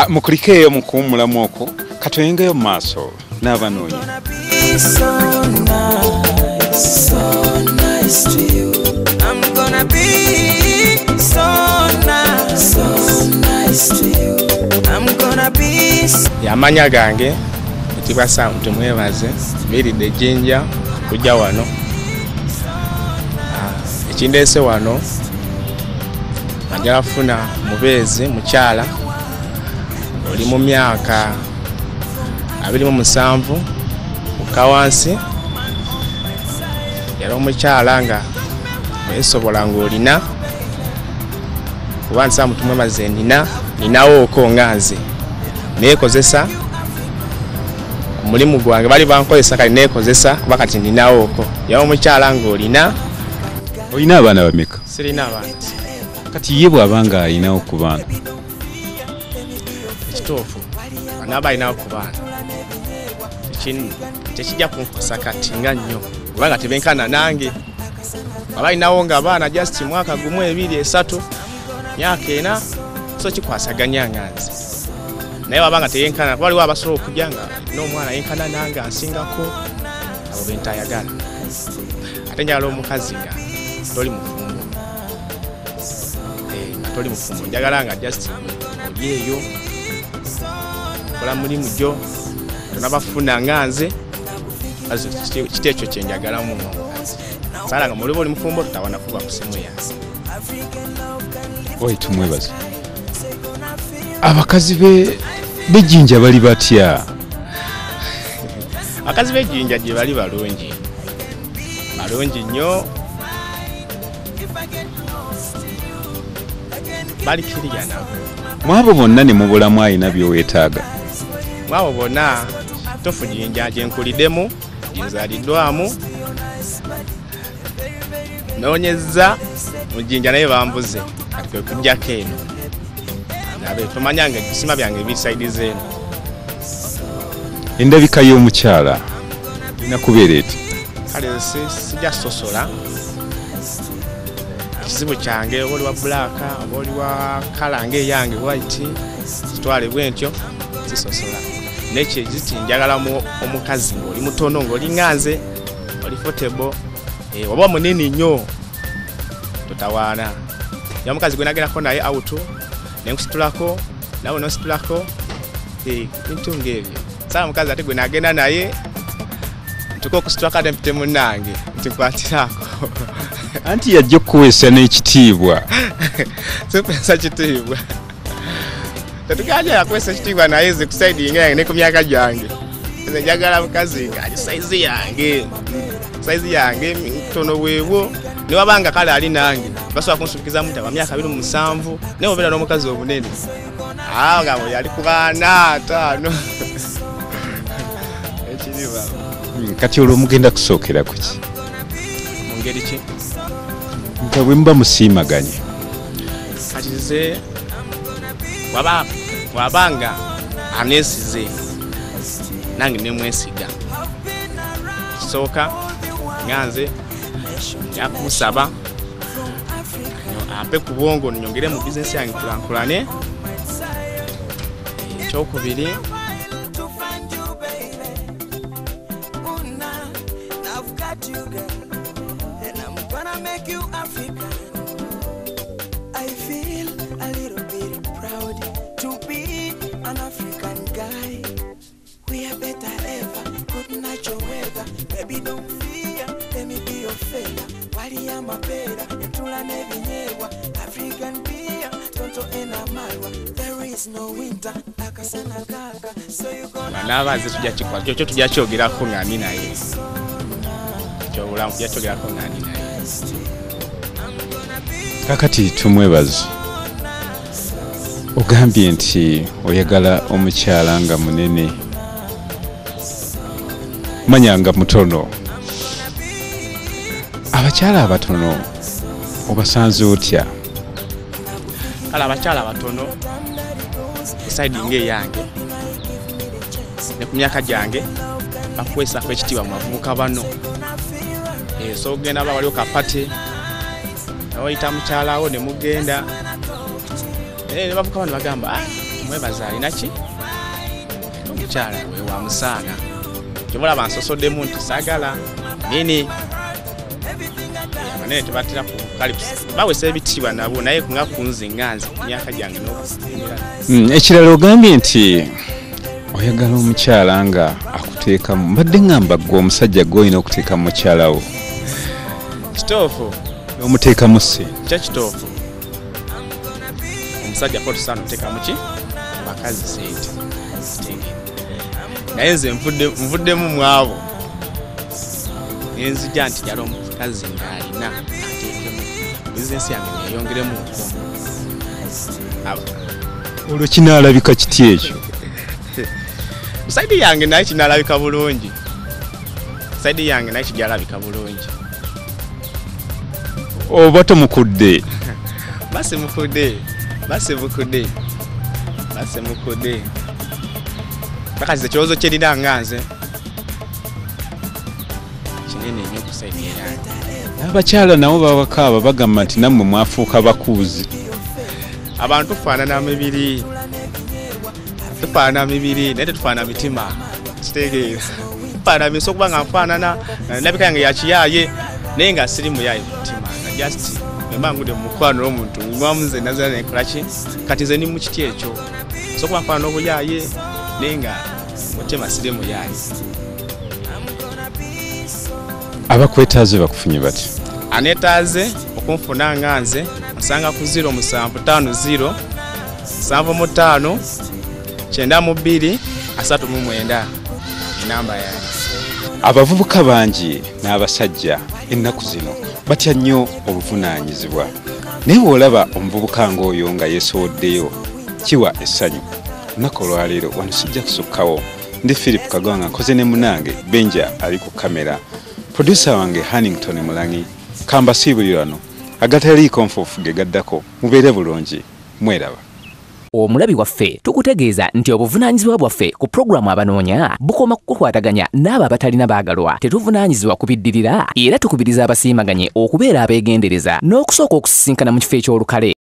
mukulikeyo mukuwumulamu okwo katoyengeyo mu maaso n'Abanoonya. Amanya gange etibwa Tumwebaze biridde ejjinja kujja wano. Ekindeese wano njagala kufuna mubeezi mukyala oli mu myaka 27 mukka wansi era omukyala nga weesobola ng'olina kuba nsa Tumwebaze ninawo oko nga nze neekozesa omulimu gwange bali bankozesa kali neekozesa kuba kati ninawo oko yawo omukyala ng'olina. Olina abaana bameka? Sirina abaana. Kati ye bw'abanga alinawo ku baana ekituufu anaaba alinawo ku baana tekijja kunkosa kati nga nnyo kubanga tebenkana nange aba alinawo nga abaana just mwaka gumu 2 3 myaka 4 so kikwasaganya nga nze naye wabanga teyenkana kuba waliwo abasobola okujja nga n'omwana yenkana nange ansingako abo bentayagala ate njagala omukazi nga toli mufumbo toli mufumbo njagala nga just oli eyo kola mulimu gyo tonabafuna nga nze kiti ekyo kyenjagalamu omukazi sala nga mulimu oli mufumbo tutawana kuba kusimu yange. Oyi Tumwebaze, abakazi b'ejjinja bali batya? Abakazi b'ejjinja gye bali balungi nnyo balikiriya nabo. Mwabo bonna ne mubulamu alina by'oweetaaga? Mwabo bonna tofu jjinja gye nkuliddemu gyenzaaliddwamu noonyezza mu jjinja naye bambuze kati kwe kujjako eno nabe tomanya nga ebisima byange bisaidize eno. Endabika y'omukyala erina kubeera eti? Kale sijja sosola ekizibu kyange oba oli wa bbulaaka oba oli wa kala ng'eyange white kitwale bwentyo sisosola nekyo ekiti njagalamu omukazi ng'oli mutono ng'oli nganze oli fotable oba munene nnyo totawaana ya mukazi gwe nagendako naye auto nenkusitulako nawe nositulako bintu ng'ebyo sala mukazi ate gwe nagenda naye ntuka okusitula kade mpite munnange ntikwatirako anti yajja okuweesa n'ekitiibwa. Sipensa kitiibwa tetuganja yakuweesa ekitiibwa naye ze kusaidi yange ne ku myaka gyange nze njagala mukazi nga ali saizi yange ntono bwebwo ne wabanga kale ali nange basobola kunsubikiza mu taba myaka 27 naye obeera n'omukazi obunene nga bwe yali ku baana 5 ekiriba. Kati olwo mugenda kusookera ku ki? Mu ngeri ki? Nga bwe muba musiimaganye. Kati nze wabanga aneesize nange ne mwesiga kisooka nga nze yakumusaba ampe ku bwongo nyongere mu bizinesi yange kulankulane. Ekyokubiri n'abaazi tujja kikwata kyo tujja kyogerako nga ani naye kyobulamu tujja kyogerako nga ani naye. Kakati Tumwebaze, ogambye nti oyagala omukyala nga munene manya nga mutono. Abakyala abatono obasanze otya? Kale abakyala abatono esaidi ng'eyange ne ku myaka gyange bakuweesako ekitiibwa mu bavubuka bano. So ogenda ba waliwo kapate nawe oyita mukyalawo ne mugenda ne bavubuka bano bagamba Tumwebaze alina ki omukyala we wa musaana kyomulaba nsosoddemu nti saagala nini manene tebatera ku kalips bawesa ebitiibwa nabo naye nga kunze nganze myaka gyange n'okusimira ekirala ogambye nti oyagala omukyala nga akuteekamu mbadde ngamba gwe omusajja gw'olina okuteeka mu mukyala wo kitoofu omuteekamu ssente kya kitoofu omusajja po tusaana oteekamu ki bakazi sente naye nze nvuddemu mwabo nenzija nti jala omukazi ng'alina ateekemu bizinesi yange neyongeremu olwo kinaalabika kiti ekyo saidi yange naye kinaalabika bulungi saidi yange naye kijalabika bulungi oba tomukudde basi mukudde bakazi ekirowoozo kyerina nga nze kinene nnyo ku saidi yange abakyala nabo babakaaba bagamba nti nammwe mwafuuka bakuuzi abantu tufaanana mibiri naye tetufaanana mitima kitegeera tufaanana miso okuba nga nfaanana nalabika yange yakiyaaye naye nga siri muyaaye mutima nga just emba ngude mu mukwano n'omuntu ngwamu nze nazira nenkola ki kati nze ni mu kiti ekyo so okuba nfaanana obuyaaye naye nga mutima siri muyaaye. abakwetaaze bakufunye bati aneetaaze okunfuna nga nze osanga ku 0750 75 92 39 enamba yange. abavubuka bangi n'abasajja ennaku zino batya nnyo obuvunaanyizibwa naye bw'olaba omuvubuka ng'oyo nga yeesowoddeyo kiwa essanyu. Lunaku olwaleero wano sijja kusukkawo ndi Philip Kagwa nga nkoze ne munange Benja ali ku kamera, producer wange Hannington Mulangi, kamba siibulirano agataliiko nfuufu ge gaddako. Mubeere bulungi, mweraba. Omulabi waffe tukutegeeza nti obuvunaanyizibwa bwaffe ku programu Abanoonya bukoma kukwataganya n'abo abatalina baagalwa. Tetuvunaanyizibwa kubiddirira era tukubiriza abasiimaganye okubeera abeegendereza n'okusooka okusisinkana mu kifo eky'olukale.